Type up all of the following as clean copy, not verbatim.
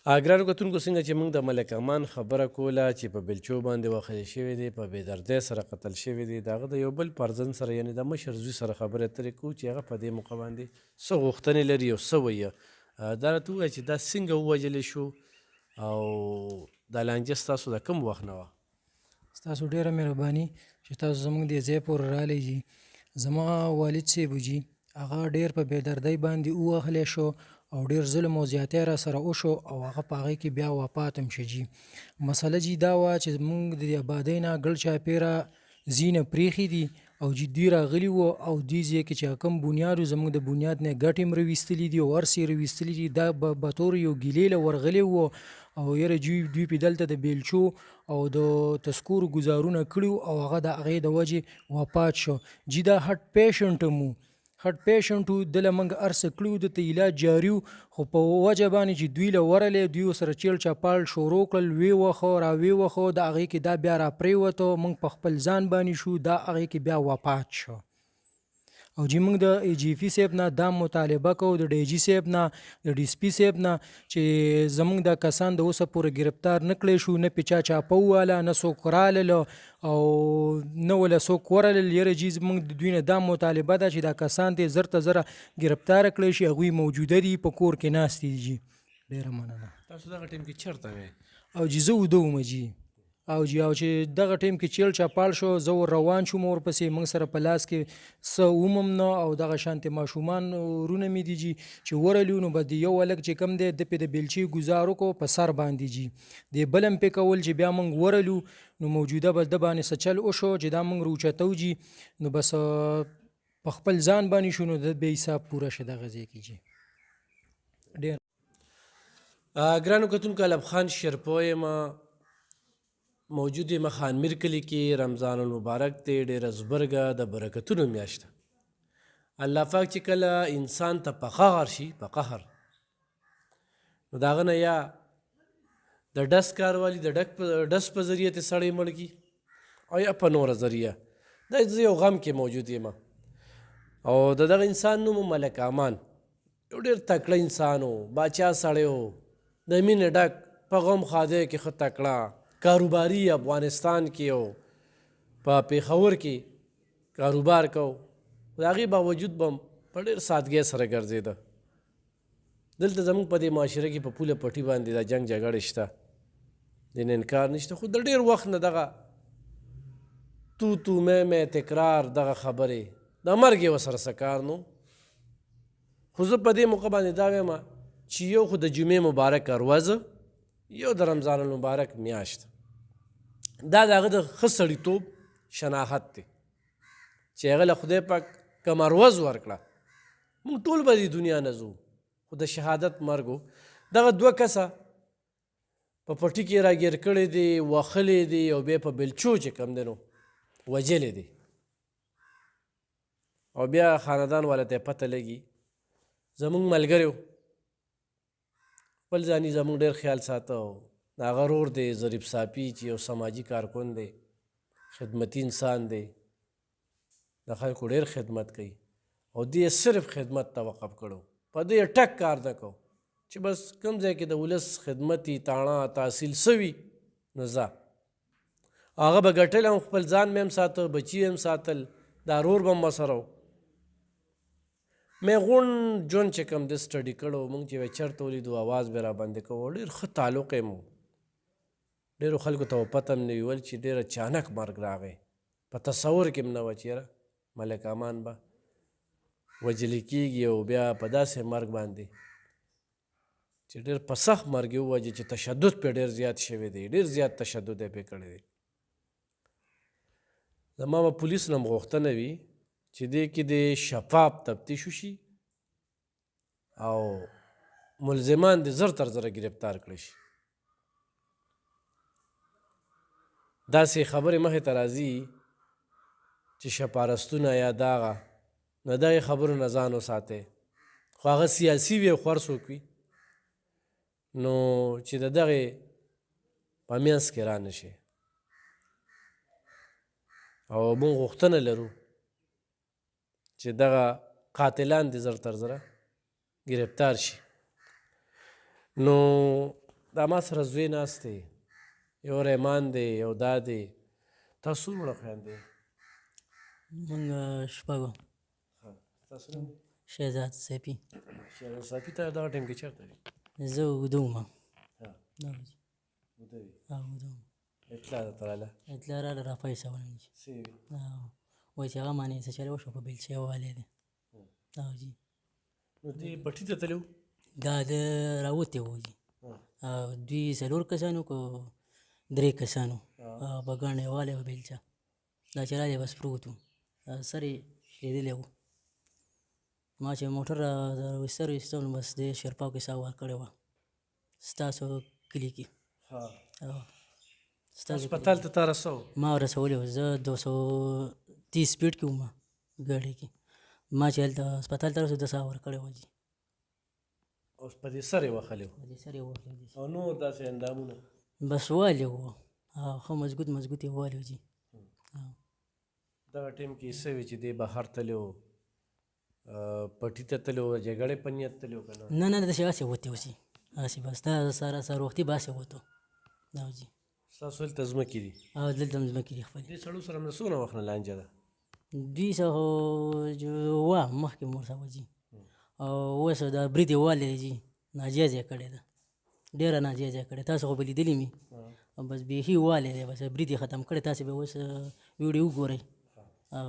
ګرانو کتونکو څنګه چې موږ د ملک امان خبره کوله چې په بلچو باندې وهلی شوی دی، په بېدردۍ سره قتل شوی دی، د هغه د یو بل پرزن سره یعنې د مشر زوی سره خبرې اترې کوو چې هغه په دې موقع باندې څه غوښتنې لري او څه وایي. دا راته ووایه چې دا څنګه ووژلی شو او دا لانجه ستاسو د کوم وخت نه وه؟ ستاسو ډیره مهرباني چې تاسو زموږ دې ځای پورې رالی جي. زما والد صاحب جي هغه ډیر په بېدردۍ باندې ووهلی شو او ډیر ظلم او زیاتی را سره وشو او هغه په هغې کې بیا وفات هم شو جي. مسله جي دا وه چې موږ د دې ابادۍ نه ګل چاپېره ځینې پرېښي دي او چې دوی راغلي وو او دې ځای کې چې کوم بنیاد و زموږ د بنیاد نه ګټې هم راویستلي دي او هر څه یې راویستلي دي. دا به طور یو ګیلې له ورغلي وو او یاره دوی پې دلته د بیلچو او د تذکورو ګزارونه کړي او هغه د هغې د وجې وفات شو جي. دا هټ پیشنټ هم و، هټ پیشنټ و، دله موږ هر څه کړي و، دته علاج جاري و، خو په وجه باندې چې دوی له ورلی دوی ورسره چیل چپال شروع کړل، ویې وخه را ویې وخه، د هغې کې دا بیا را پرېوته، موږ په خپل ځان باندې شو، دا هغې کې بیا وفات شو. او چې موږ د ایجیفي صاحب نه دا مطالبه کوو، د ډي جي صاحب نه، د ډي سي پي صاحب نه چې زموږ دا کسان د اوسه پورې ګرفتار نه کړی شو، نه پې چا چاپه وواله، نه څوک رالله او نه وله څوک ورلل. یاره جي زموږ د دوی نه دا مطالبه ده چې دا کسان ته زر ته زره ګرفتاره کړی شي، هغوی موجوده دي، په کور کې ناستې دي جي. ډېره مننه. تاسو دغه ټیم کې چېرته وی؟ او جي زه اوده وم جي. او جی او چې دغه ټیم کې چیل چاپال شو، زه ور روان شوم ورپسې، موږ سره په لاس کې څه ومم نه او دغه شانتې ماشومان ورونه مې دي جي چې ورلو نو به د یو هلک چې کوم دی ده پې د بیلچې ګزار وکړو په سر باندې جي. د بل هم پې کول چې بیا موږ ورلو نو موجوده به ده باندې څه چل وشو چې دا موږ روچتو جي نو بس په خپل ځان باندې شو نو د بیا حساب پوره شه دغه ځای کې جي. ډېر ګرانو کتونکو الب خان شرپو یم، موجود یم خان میر کلي کې. رمضان المبارک دی، ډېره زبرګه د برکتونو میاشت ده. الله پاک چې کله انسان ته په قهر شي، په قهر، نو د هغه نه یا د ډس کار والي د ډس په ذریعه تې سړی مړ کي او یا په نوره ذریعه. دا زه یو غم کې موجود یم او د دغه انسان نوم ملک امان یو ډېر تکړه انسان و، باچا سړی و، د مینې ډک، په غم خادی کې ښه تکړه، کاروباري افغانستان کې او په پېښور کې کاروبار کو. د هغې باوجود به په ډېر سادګۍ سره ګرځېده. دلته زموږ په دې معاشره کې په پوله پټي باندې دا جنګ جګړې شته، د نه انکار نشته، خو د ډېر وخت نه دغه تو مې تکرار، دغه خبرې د مرګ یې ورسره څه کار نو. خو زه په دې موقع باندې دا وایم چې یو خو د جمعې مبارک ورځ، یو د رمضان المبارک میاشت، دا د هغه د ښه سړیتوب شناخت دی چې هغه له خدای پاک کوم ورځ ورکړه. موږ ټول به دې دنیا نه ځو، خو د شهادت مرګ و. دغه دوه کسه په پټي کې راګیر کړی دی، وښلی دی او بیا په بلچو چې کوم دی نو وجلی دی. او بیا خاندان والا ته پته لګي. زموږ ملګری و، خپل ځاني زموږ ډېر خیال ساته او د هغه ورور دی ظریف صافي چې یو سماجي کارکن دی، خدمتي انسان دی، د خلکو ډېر خدمت کوي او دې صرف خدمت ته وقف کړو، په دې ټک کار نه کو چې بس کوم ځای کې د ولس خدمتي تاڼه تحصیل سوي نو ځه. هغه به ګټل هم، خپل ځان مې هم ساته، بچي هم ساتل، دا رور به هم ورسره و. مې غونډ ژوند چې کوم دی سټډي کړو، موږ چې چېرته ولیدو اواز به راباندې کوو، ډېر ښه تعلق یې مو. ډېرو خلکو ته پته هم نه وي ویل چې ډېر اچانک مرګ راغی، په تصور کې هم نه وه چې یاره ملک امان به وجلی کېږي او بیا په داسې مرګ باندې چې ډېر په سخت مرګ یې ووجه چې تشدد پې ډېر زیات شوی دی، ډېر زیات تشدد یې پې کړی دی. زما به پولیس نه هم غوښتنه وي چې دې کې د شفاف تفتیش وشي او ملزمان د زر تر زره ګرفتار کړی شي. داسې خبرې مخې ته راځي چې شپارستونه یا داغه نه دغې خبرو نه ځان وساتئ، خو هغه سیاسي وي او خو هر څوک وي نو چې د دغې په منځ کې را نه شي. او موږ غوښتنه لرو چې دغه قاتلان دې زر تر زره ګرفتار شي. نو دا ما سره زوی ناست دی، یو رحمان دی، یو دا دی. تاسو څومره خویندې؟ مونږ شپږو. تاسو نوم؟ شهزاد سیپي. شهزاد ساپي ته دغه ټایم کې چېرته وي؟ زه اوده وم. ها، دا وجه. اوده وي. اوده وم. اطلاع درته راغله؟ اطلاع راله راپیسولم چې څه وي؟ وایي چې هغه معنی څه چلی وشو په بیلچې والی دی. دا وجه. نو دې پټي ته تللی و؟ دا د راوتې وو جي. دوی څلور کسانو که درې کسانو په ګاڼې والی په بیلچه. دا چې رالی بس پروت وو، سر یې شلېدلی وو. ما چې موټر سر ویسته نو بس دې شیرپاو کې ساه ورکړې وه ستاسو کلي کې. هسپتال ته تا رسو؟ ما رسولی وو. زه 230 سپیډ کې وم ګاډۍ کې. ما چې هلته هسپتال ته رسو د ساه ورکړې وه جي. اوس په دې سر یې وهلی و؟ په دې سر یې وهلی دي. او نور داسې اندامونه؟ بس والی وو، ښه مضبوط مضبوط یې والی وو جي. دغه ټیم کې څه وي چې دی بهر تللی و، پټي ته تللی و، جګړې په نیت تللی و که نه؟ نه نه داسې هسې وتې وو جي. هسې بس دا سره سره وختي به هسې وتو. دا وو جي. ستاسو هلته ځمکې دي؟ او دلته هم ځمکې دي خپلې. دې سړو سره همدا څومره وخت نه لانجه ده؟ دوی څه خو وه مخکې مو ورسره وه جي. او اوس دا برید یې والی دی جي، ناجیزه یې کړې ده، ډېره ناجیزه یې کړې. تاسو خو به لیدلي مې، بس بیخي والی دی، بس برید یې ختم کړی. تاسې به اوس ویډیو وګورئ. او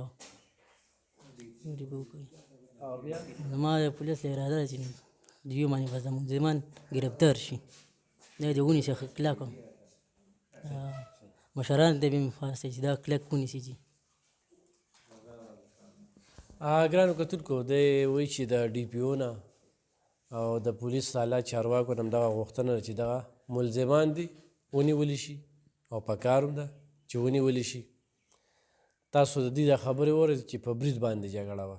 ویډیو به وګورئ. زما د پولیس له اراده ده چې دوی باندې بس د ملزمان ګرفتار شي. دا دې ونیسي کلکه، مشران ته به مې خواست دی چې دا کلک ونیسي جي. ګرانو کتونکو، دی وایي چې د ډي پي او نه او د پولیس اعلی چارواکو نه همدغه غوښتنه ده چې دغه ملزمان دي ونیولی شي، او په کار هم ده چې ونیولی شي. تاسو د دې دا خبرې واورئ چې په برید باندې جګړه وه،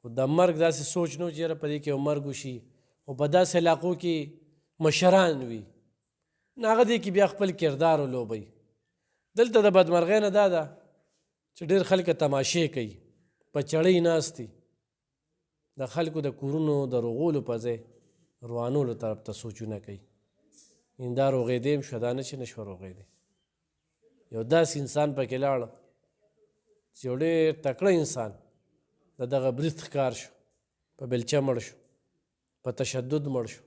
خو د مرګ داسې سوچ نه و چې یاره په دې کې یو مرګ وشي، او په داسې علاقو کې مشران وي، نو هغه دې کې بیا خپل کردار ولوبئ. دلته د بدمرغۍ نه دا ده چې ډېر خلک تماشې کوي، په چړۍ ناست دي، د خلکو د کورونو د رغولو په ځای روانولو طرف ته سوچونه کوي. دا روغېدی هم شوه، دا نه چې نه شوه روغېدی. یو داسې انسان پکې لاړه چې یو ډېر تکړه انسان د دغه برید ښکار شو، په بیلچه مړ شو، په تشدد مړ شو،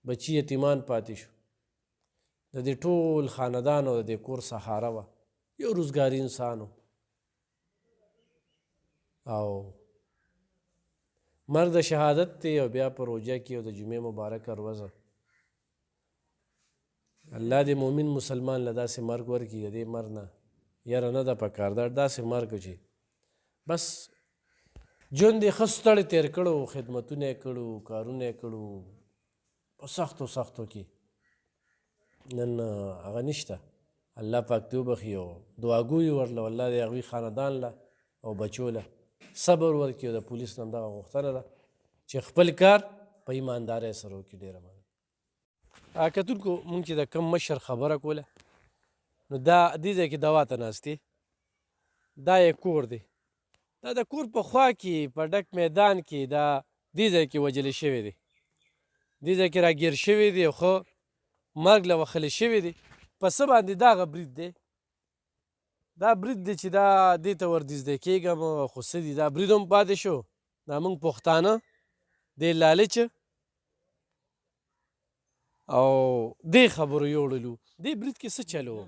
بچي یتیمان پاتې شو. د دې ټول خاندان او د دې کور سهاره وه، یو روزګاري انسان و. او مرګ د شهادت دی، او بیا په روژه کې او د جمعې مبارکه ورځه الله دې مؤمن مسلمان له داسې مرګ ورکړي. د دې مرګ نه یره نه ده پکار، دا داسې مرګ چې بس ژوند یې ښه ستړی تېر کړو، خدمتونه یې کړو، کارونه یې کړو په سختو سختو کې. نن هغه نشته. الله پاک دې وبخي او دعاګویې ورله، الله دې هغوی خاندان له او بچو له صبر ورکړي. او د پولیس نه همدغه غوښتنه ده چې خپل کار په ایماندارۍ سره وکړي. ډېره مننه. کتونکو، مونږ چې د کم مشر خبره کوله، نو دا دې ځای کې دوا ته ناست دی. دا یې کور دی. دا د کور په خوا کې په ډک میدان کې دا دې ځای کې وژلی شوی دی. دې ځای کې راګیر شوی دی او ښه مرګ له وهلی شوی دی. په څه باندې دا هغه برید دی، دا برید دی چې دا دې ته وردزدی کېږم، خو څه دي دا برید هم پاتې شو. دا موږ پښتانه دې لالچ او دې خبرو یوړلو. دې برید کې څه چل و؟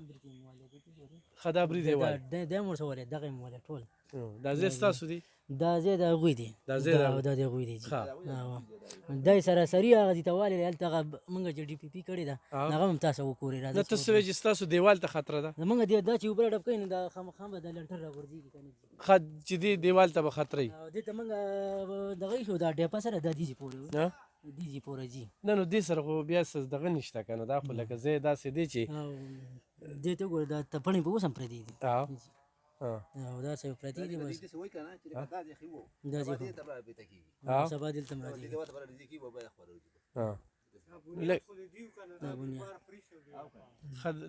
ښه دا برید یې وایي. دا هم ورته ولی، دغه یې م ولی ټول. دا ځای ستاسو دی؟ دا ځای د هغوی دی. دا ځای دا د هغوی دی. دا یې سراسري هغه دې ته والی دی. هلته هغه مونږ چې ډي پي پي کړې ده، هغه هم تاسو وګورئ. راځئ نه ته څه وایې چې ستاسو دیوال ته خطره ده؟ زمونږ دا چې اوبه راډب کوي نو دا خامخا به دا لنټر راغورځېږي که نه. ښه چې دې دیوال ته به خطره وي. دې ته مونږ دغه ایښو دا ډیپه سره دا دیزې پورې دیزې پورې ځي. نه نو دې سره خو بیا څه دغه نشته که نه. دا خو لکه ځای داسې دی چې دې ته وګوره، دا تپڼې به اوس هم پرتې دي. او دا څه پرتې دي. بس دا سبا دلته هم راځي.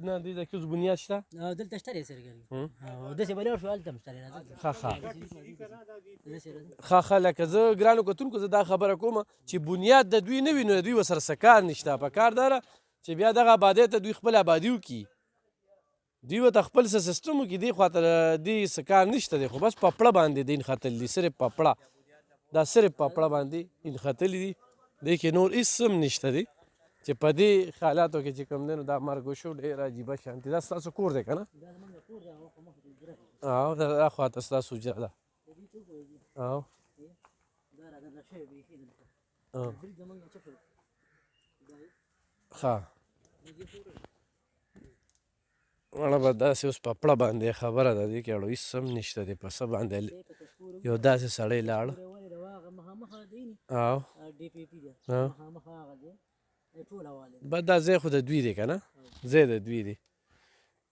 نه دې ځای کې اوس بنیاد شته؟ دلته شته دی څرګند. او داسې به لاړ شو، هلته هم شته دی. ښه لکه زه ګرانو کتونکو، زه دا خبره کوم چې بنیاد د دوی نه وي، نو د دوی ورسره څه کار نشته. په کار دا ده چې بیا دغه آبادۍ ته دوی خپل آبادي وکړي دوی ورته خپل څه سیسټم وکړي دې خواته دې څه کار نشته دی خو بس پپړه باندې دی نښتلي دي صرف پپړه دا صرف پپړه باندې نښتلي دي دې کې نور هېڅ هم نشته دی چې په دې حالاتو کې چې کوم دی نو دا مرګ وشو ډېر عجیبه شانتي دا ستاسو کور دی که نه او دا خواته ستاسو حجره ده او ښه مړه به داسې اوس پپړه باندې خبره ده دې کې اړو هېڅ هم نشته دی په څه باندې یو داسې سړی لاړ او بد دا ځای خو د دوی دی که نه ځای د دوی دی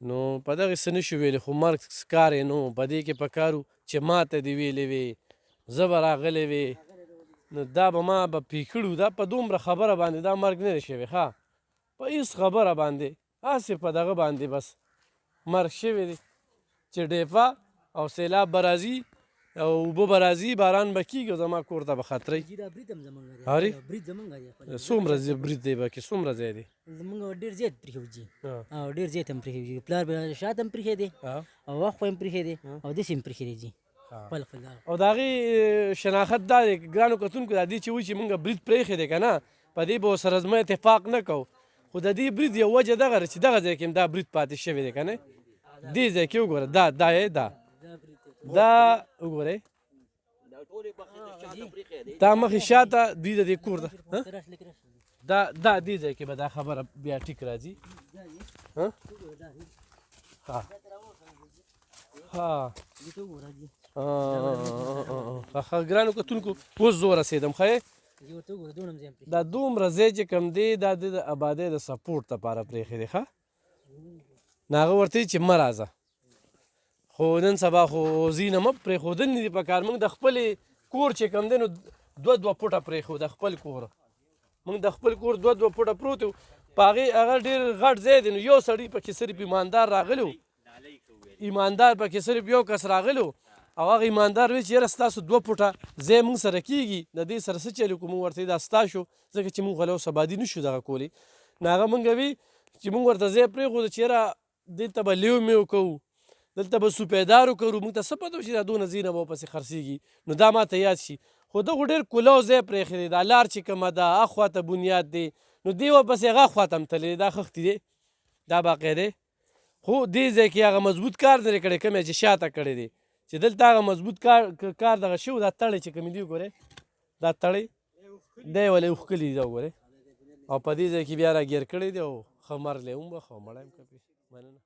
نو په دغې څه نشو ویلی خو مرګ کار یې نه و په دې کې په کار و چې ماته دې ویلې وې زه به راغلی وې نو دا به ما به پې کړي دا په دومره خبره باندې دا مرګ نه دی شوی ښه په هېڅ خبره باندې هسې په دغه باندې بس مرګ شوی دی چې ډیفه او سیلاب به راځي او اوبه به راځي باران به کېږي او زما کور ته به خطرئ هرې څومره برید دی پکې څومره ځای دی زمونږ ډېر زیات پرېښودي او ډېر زیات هم پرېښودي پلار به شاته هم پرېښی دی او وخت هم پرېښی دی او داسې هم پرېښی دی خپل خپل او د هغې شناخت دا دی ګرانو کتونکو دا دې چې وایي چې مونږ برید پرېښی دی که نه په دې به ورسره زما اتفاق نه کوو خو د دې برید یو وجه دغه ده چې دغه ځای کې هم دا برید پاتې شوی دی که نه دې ځای کې وګوره دا وګورئ دا مخې شاته دوی د دې کور ده دا دې ځای کې به دا خبره بیا ټیک راځي ګرانو کتونکو اوس زه ورسېدم ښه دا دومره ځای چې کوم دی دا د آبادۍ د سپورټ دپاره پرېښی دی ښه نو هغه ورته وایي چې مه راځه خو نن سبا خو ځینه مه پرېښودل نه دي په کار موږ د خپلې کور چې کوم دی نو دوه فوټه پرېښود د خپل کور موږ د خپل کور دوه فوټه پروت و په هغې هغه ډېر غټ ځای دی نو یو سړي پکې صرف ایماندار راغلی و ایماندار پکې صرف یو کس راغلی و او هغه ایماندار وی چې یاره ستاسو 2 فوټه ځای موږ سره کېږي د دې سره څه چل وکړو موږ ورته دا ستا شو ځکه چې موږ غلی اوس آبادي نه شو دغه کولی نو هغه موږ وي چې موږ ورته ځای پرېښودو چې یاره دلته به لیو میو کوو دلته به سوپیدارو کوو موږ ته څه پته و چې دا دونه ځای نه به ورپسې خرڅېږي نو دا ماته یاد شي خو دغو ډېر کولو ځای پرېښی دی دا لار چې کومه ده هخوا ته بنیاد دی نو دې ورپسې هغه خوا ته هم تللی دی دا خښتې دی دا باقی دی خو دې ځای کې هغه مضبوط کار نه دی کړی کوم چې شاته کړی دی چې دلته هغه مضبوط کار دغه شوی دا تړی چې کومې دي وګورئ دا تړی دی ولې اوښکلي دي دا وګورئ او په دې ځای کې بیا راګیر کړی دی او ښه مرلی هم به ښه مړی هم که مننه